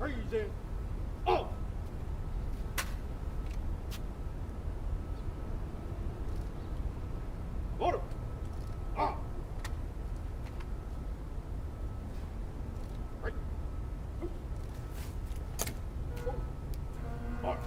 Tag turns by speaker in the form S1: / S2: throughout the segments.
S1: Freezing. Oh! Order. Ah! Right. Order.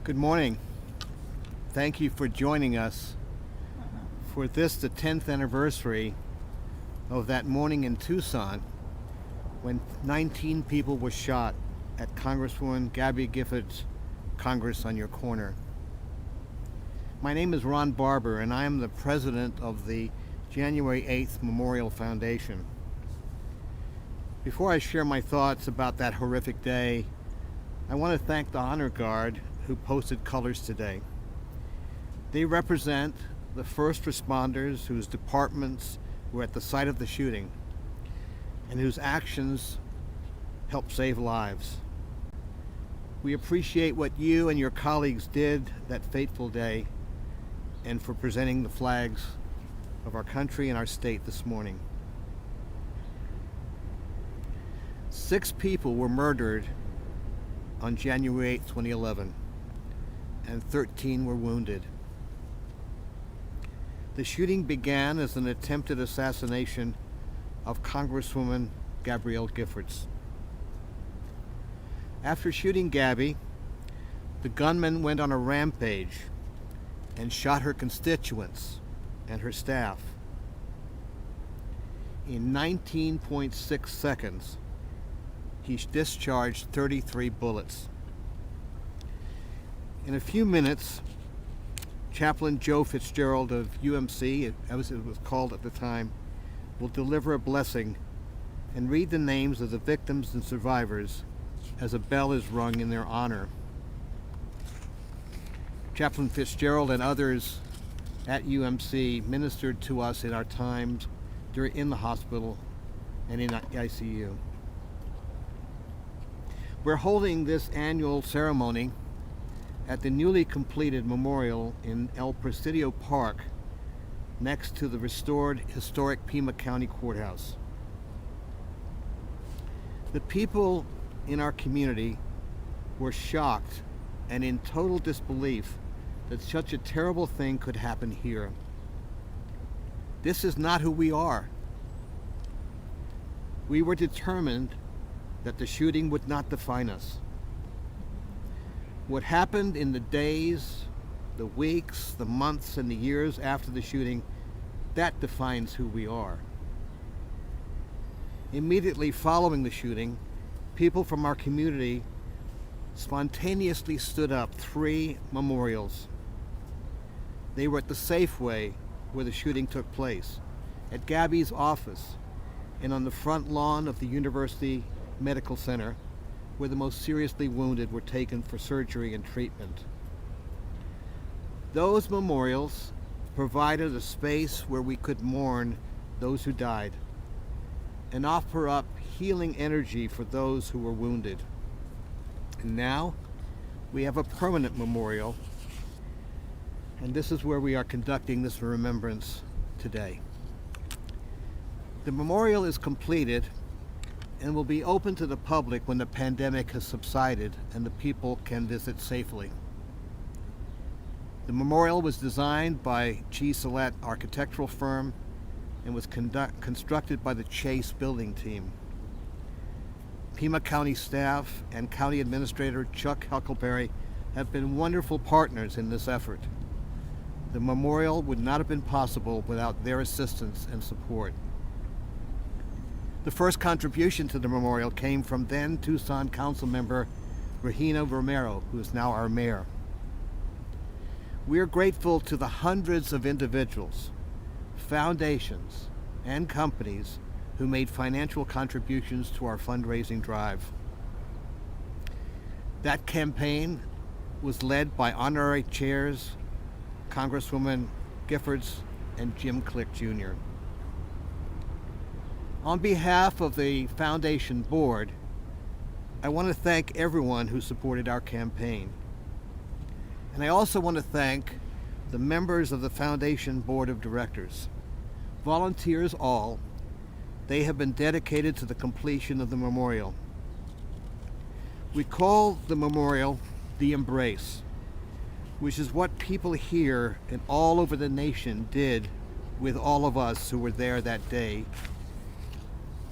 S2: Good morning. Thank you for joining us for this, the 10th anniversary of that morning in Tucson when 19 people were shot at Congresswoman Gabby Giffords' Congress on Your Corner. My name is Ron Barber, and I am the president of the January 8th Memorial Foundation. Before I share my thoughts about that horrific day, I want to thank the Honor Guard who posted colors today. They represent the first responders whose departments were at the site of the shooting and whose actions helped save lives. We appreciate what you and your colleagues did that fateful day and for presenting the flags of our country and our state this morning. 6 people were murdered on January 8, 2011, and 13 were wounded. The shooting began as an attempted assassination of Congresswoman Gabrielle Giffords. After shooting Gabby, the gunman went on a rampage and shot her constituents and her staff. In 19.6 seconds, he discharged 33 bullets. In a few minutes, Chaplain Joe Fitzgerald of UMC, as it was called at the time, will deliver a blessing and read the names of the victims and survivors as a bell is rung in their honor. Chaplain Fitzgerald and others at UMC ministered to us in our times in the hospital and in ICU. We're holding this annual ceremony at the newly completed memorial in El Presidio Park next to the restored historic Pima County Courthouse. The people in our community were shocked and in total disbelief that such a terrible thing could happen here. This is not who we are. We were determined that the shooting would not define us. What happened in the days, the weeks, the months, and the years after the shooting, that defines who we are. Immediately following the shooting, people from our community spontaneously stood up 3 memorials. They were at the Safeway where the shooting took place, at Gabby's office, and on the front lawn of the University Medical Center, where the most seriously wounded were taken for surgery and treatment. Those memorials provided a space where we could mourn those who died and offer up healing energy for those who were wounded. And now we have a permanent memorial, and this is where we are conducting this remembrance today. The memorial is completed and will be open to the public when the pandemic has subsided and the people can visit safely. The memorial was designed by G. Salette Architectural Firm and was constructed by the Chase Building Team. Pima County staff and County Administrator Chuck Huckleberry have been wonderful partners in this effort. The memorial would not have been possible without their assistance and support. The first contribution to the memorial came from then Tucson Council member Regina Romero, who is now our mayor. We are grateful to the hundreds of individuals, foundations, and companies who made financial contributions to our fundraising drive. That campaign was led by honorary chairs Congresswoman Giffords and Jim Click Jr. On behalf of the Foundation Board, I want to thank everyone who supported our campaign. And I also want to thank the members of the Foundation Board of Directors, volunteers all. They have been dedicated to the completion of the memorial. We call the memorial the Embrace, which is what people here and all over the nation did with all of us who were there that day.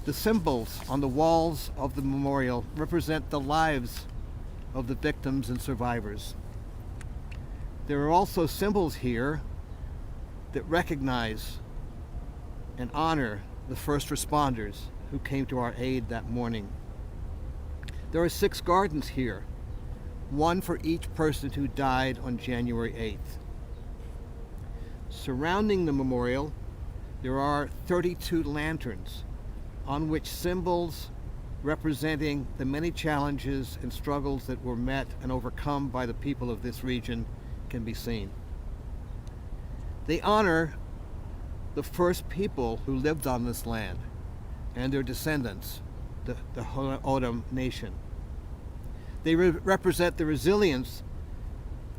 S2: The symbols on the walls of the memorial represent the lives of the victims and survivors. There are also symbols here that recognize and honor the first responders who came to our aid that morning. There are 6 gardens here, one for each person who died on January 8th. Surrounding the memorial, there are 32 lanterns on which symbols representing the many challenges and struggles that were met and overcome by the people of this region can be seen. They honor the first people who lived on this land and their descendants, the O'odham Nation. They represent the resilience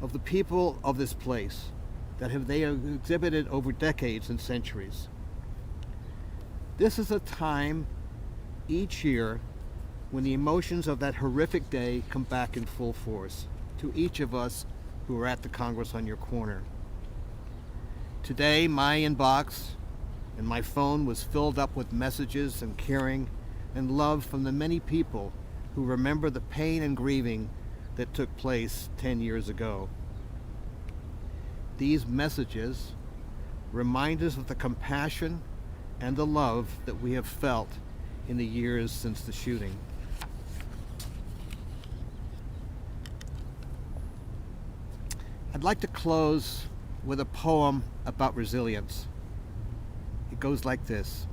S2: of the people of this place that they have exhibited over decades and centuries. This is a time each year when the emotions of that horrific day come back in full force to each of us who are at the Congress on your corner. Today, my inbox and my phone was filled up with messages and caring and love from the many people who remember the pain and grieving that took place 10 years ago. These messages remind us of the compassion and the love that we have felt in the years since the shooting. I'd like to close with a poem about resilience. It goes like this.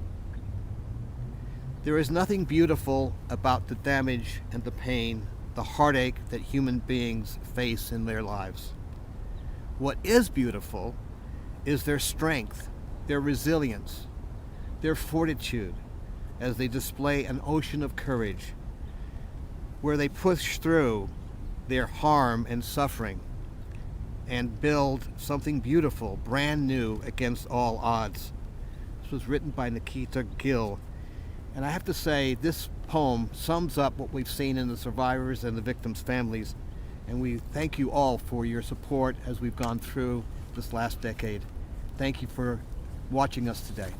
S2: There is nothing beautiful about the damage and the pain, the heartache that human beings face in their lives. What is beautiful is their strength, their resilience, their fortitude, as they display an ocean of courage, where they push through their harm and suffering and build something beautiful, brand new, against all odds. This was written by Nikita Gill. And I have to say, this poem sums up what we've seen in the survivors and the victims' families. And we thank you all for your support as we've gone through this last decade. Thank you for watching us today.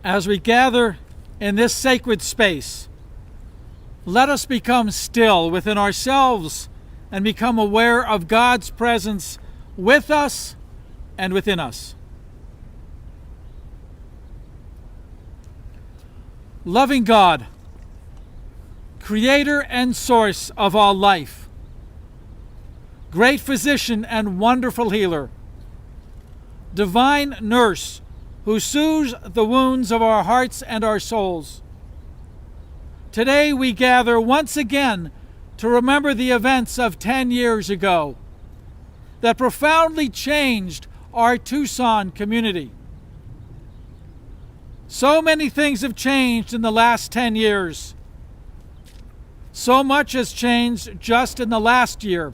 S3: As we gather in this sacred space, let us become still within ourselves and become aware of God's presence with us and within us. Loving God, creator and source of all life, great physician and wonderful healer, divine nurse who soothes the wounds of our hearts and our souls. Today we gather once again to remember the events of 10 years ago that profoundly changed our Tucson community. So many things have changed in the last 10 years. So much has changed just in the last year.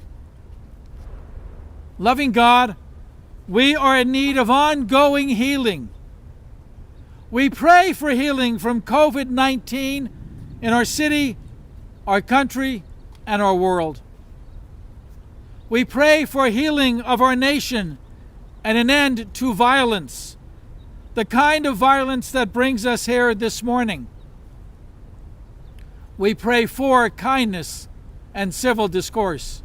S3: Loving God, we are in need of ongoing healing. We pray for healing from COVID-19 in our city, our country, and our world. We pray for healing of our nation and an end to violence, the kind of violence that brings us here this morning. We pray for kindness and civil discourse.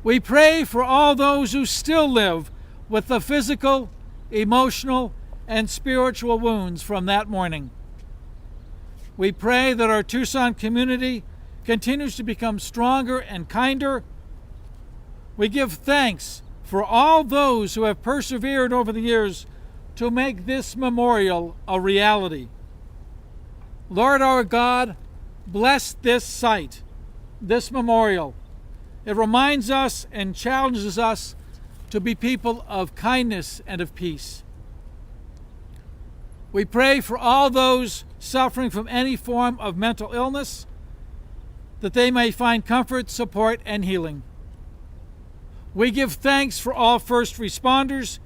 S3: We pray for all those who still live with the physical, emotional, and spiritual wounds from that morning. We pray that our Tucson community continues to become stronger and kinder. We give thanks for all those who have persevered over the years to make this memorial a reality. Lord our God, bless this site, this memorial. It reminds us and challenges us to be people of kindness and of peace. We pray for all those suffering from any form of mental illness, that they may find comfort, support, and healing. We give thanks for all first responders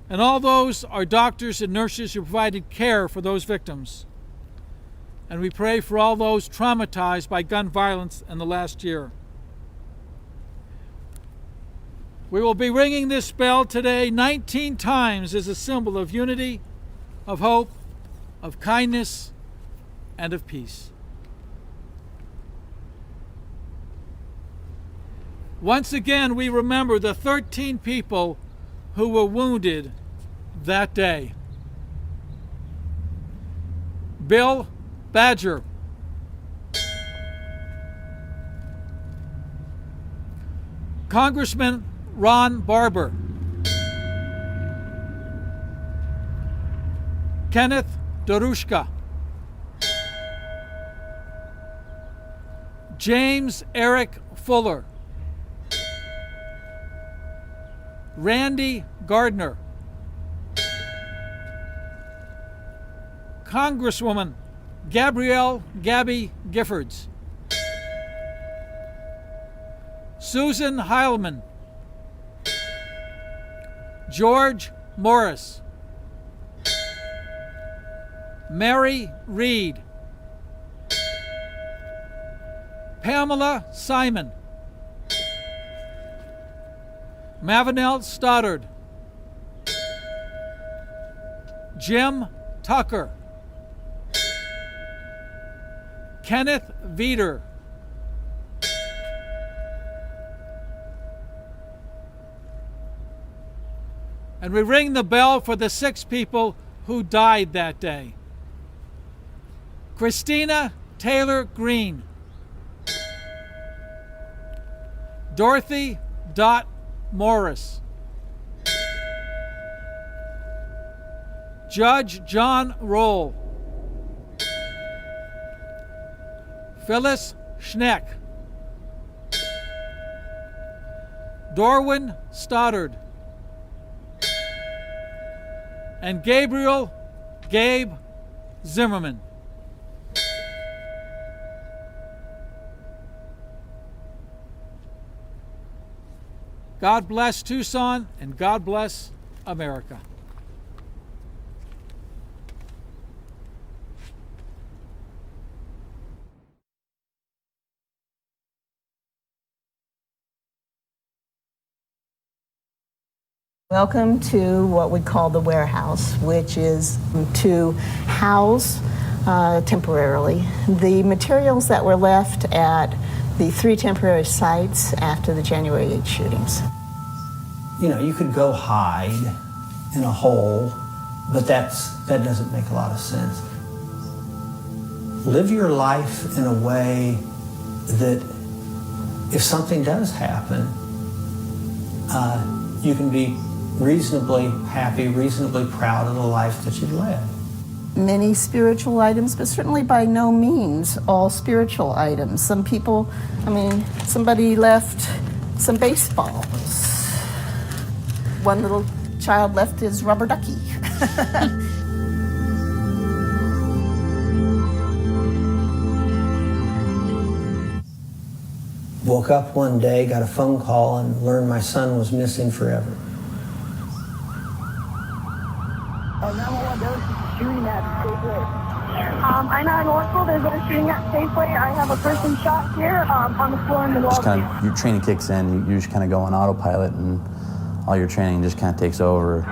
S3: and all those our doctors and nurses who provided care for those victims. And we pray for all those traumatized by gun violence in the last year. We will be ringing this bell today 19 times as a symbol of unity, of hope, of kindness, and of peace. Once again, we remember the 13 people who were wounded that day. Bill Badger, Congressman Ron Barber, Kenneth Darushka, James Eric Fuller, Randy Gardner, Congresswoman Gabrielle Gabby Giffords, Susan Heilman, George Morris, Mary Reed, Pamela Simon, Mavenel Stoddard, Jim Tucker, Kenneth Veeder, and we ring the bell for the 6 people who died that day. Christina Taylor Green, Dorothy Dot Morris, Judge John Roll, Phyllis Schneck, Dorwin Stoddard, and Gabriel Gabe Zimmerman. God bless Tucson, and God bless America.
S4: Welcome to what we call the warehouse, which is to house temporarily the materials that were left at the 3 temporary sites after the January 8 shootings.
S5: You know, you could go hide in a hole, but that doesn't make a lot of sense. Live your life in a way that if something does happen, you can be reasonably happy, reasonably proud of the life that you've led.
S4: Many spiritual items, but certainly by no means all spiritual items. Some people, somebody left some baseballs. One little child left his rubber ducky.
S5: Woke up one day, got a phone call, and learned my son was missing forever.
S6: 911, there's a shooting at Safeway. I-911, there's a shooting at Safeway. I have a person shot here on the floor in the wall.
S7: Your training kicks in, you just kind of go on autopilot, and all your training just kind of takes over.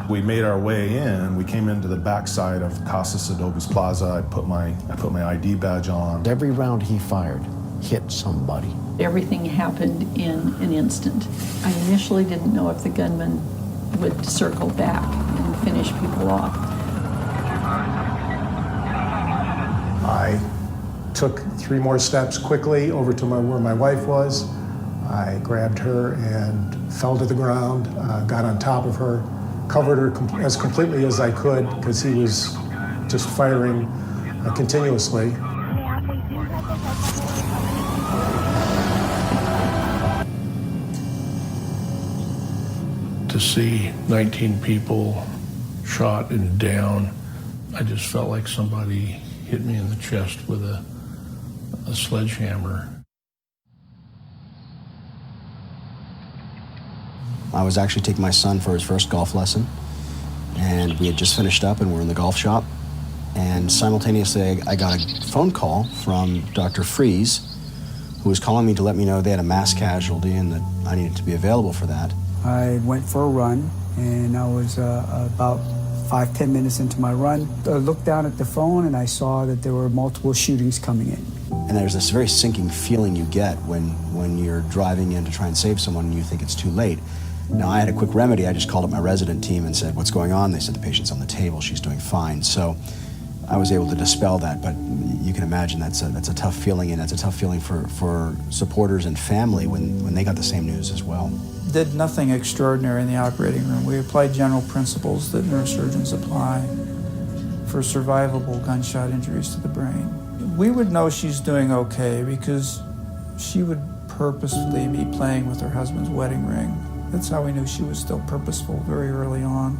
S8: We made our way in. We came into the backside of Casas Adobes Plaza. I put my ID badge on.
S9: Every round he fired hit somebody.
S10: Everything happened in an instant. I initially didn't know if the gunman would circle back and finish people off.
S11: I took 3 more steps quickly over to where my wife was. I grabbed her and fell to the ground, got on top of her, covered her as completely as I could because he was just firing continuously.
S12: To see 19 people shot and down, I just felt like somebody hit me in the chest with a sledgehammer.
S9: I was actually taking my son for his first golf lesson, and we had just finished up and we're in the golf shop, and simultaneously I got a phone call from Dr. Freeze, who was calling me to let me know they had a mass casualty and that I needed to be available for that.
S13: I went for a run, and I was about 5-10 minutes into my run. I looked down at the phone, and I saw that there were multiple shootings coming in.
S9: And there's this very sinking feeling you get when you're driving in to try and save someone and you think it's too late. Now, I had a quick remedy. I just called up my resident team and said, "What's going on?" They said, "The patient's on the table. She's doing fine." So I was able to dispel that, but you can imagine that's a tough feeling, and that's a tough feeling for supporters and family when they got the same news as well.
S14: Did nothing extraordinary in the operating room. We applied general principles that neurosurgeons apply for survivable gunshot injuries to the brain. We would know she's doing okay because she would purposefully be playing with her husband's wedding ring. That's how we knew she was still purposeful very early on.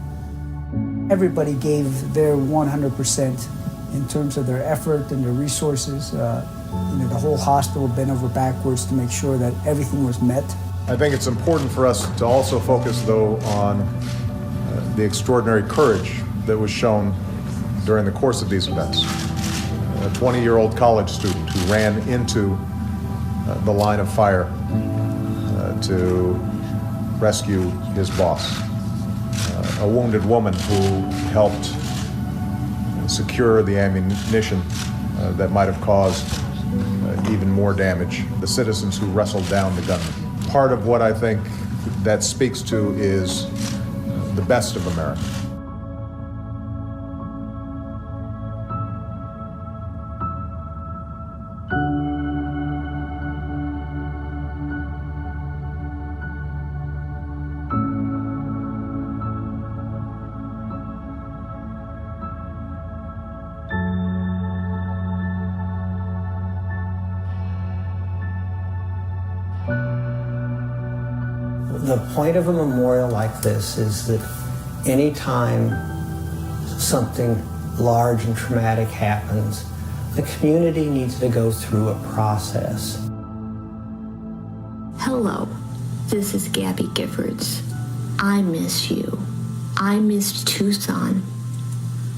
S13: Everybody gave their 100% in terms of their effort and their resources. The whole hospital bent over backwards to make sure that everything was met.
S11: I think it's important for us to also focus, though, on the extraordinary courage that was shown during the course of these events. A 20-year-old college student who ran into the line of fire to rescue his boss. A wounded woman who helped secure the ammunition that might have caused even more damage. The citizens who wrestled down the gunman. Part of what I think that speaks to is the best of America.
S5: The point of a memorial like this is that anytime something large and traumatic happens, the community needs to go through a process.
S15: Hello, this is Gabby Giffords. I miss you. I miss Tucson.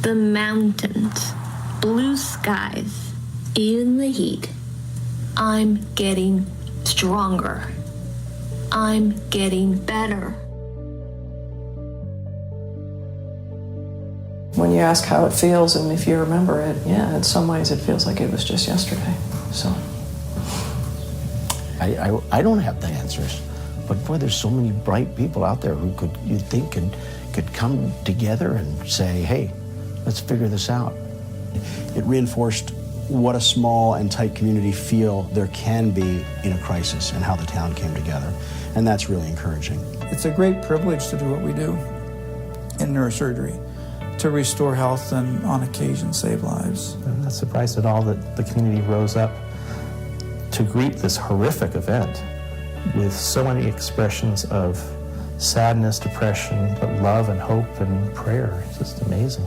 S15: The mountains, blue skies, even the heat. I'm getting stronger. I'm getting better.
S16: When you ask how it feels and if you remember it, yeah, in some ways it feels like it was just yesterday. So
S9: I don't have the answers, but boy, there's so many bright people out there who you think could come together and say, hey, let's figure this out. It reinforced what a small and tight community feel there can be in a crisis and how the town came together. And that's really encouraging.
S14: It's a great privilege to do what we do in neurosurgery, to restore health and on occasion save lives.
S17: I'm not surprised at all that the community rose up to greet this horrific event with so many expressions of sadness, depression, but love and hope and prayer. It's just amazing.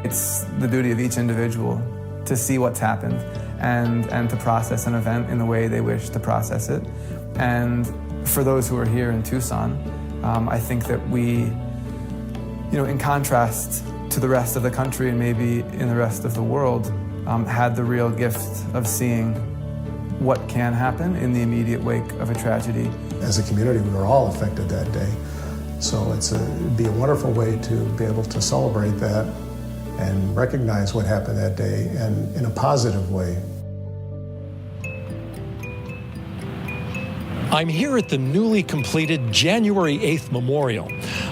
S18: It's the duty of each individual to see what's happened and to process an event in the way they wish to process it. And for those who are here in Tucson, I think that we, in contrast to the rest of the country and maybe in the rest of the world, had the real gift of seeing what can happen in the immediate wake of a tragedy.
S8: As a community, we were all affected that day. So it'd be a wonderful way to be able to celebrate that and recognize what happened that day and in a positive way.
S19: I'm here at the newly completed January 8th Memorial,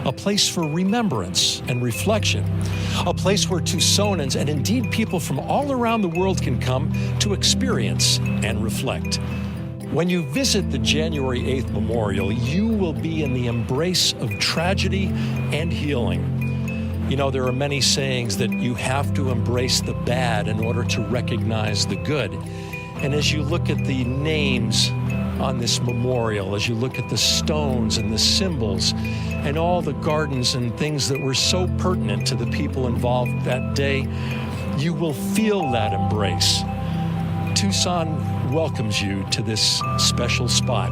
S19: a place for remembrance and reflection, a place where Tucsonans and indeed people from all around the world can come to experience and reflect. When you visit the January 8th Memorial, you will be in the embrace of tragedy and healing. There are many sayings that you have to embrace the bad in order to recognize the good. And as you look at the names on this memorial, as you look at the stones and the symbols and all the gardens and things that were so pertinent to the people involved that day, you will feel that embrace. Tucson welcomes you to this special spot.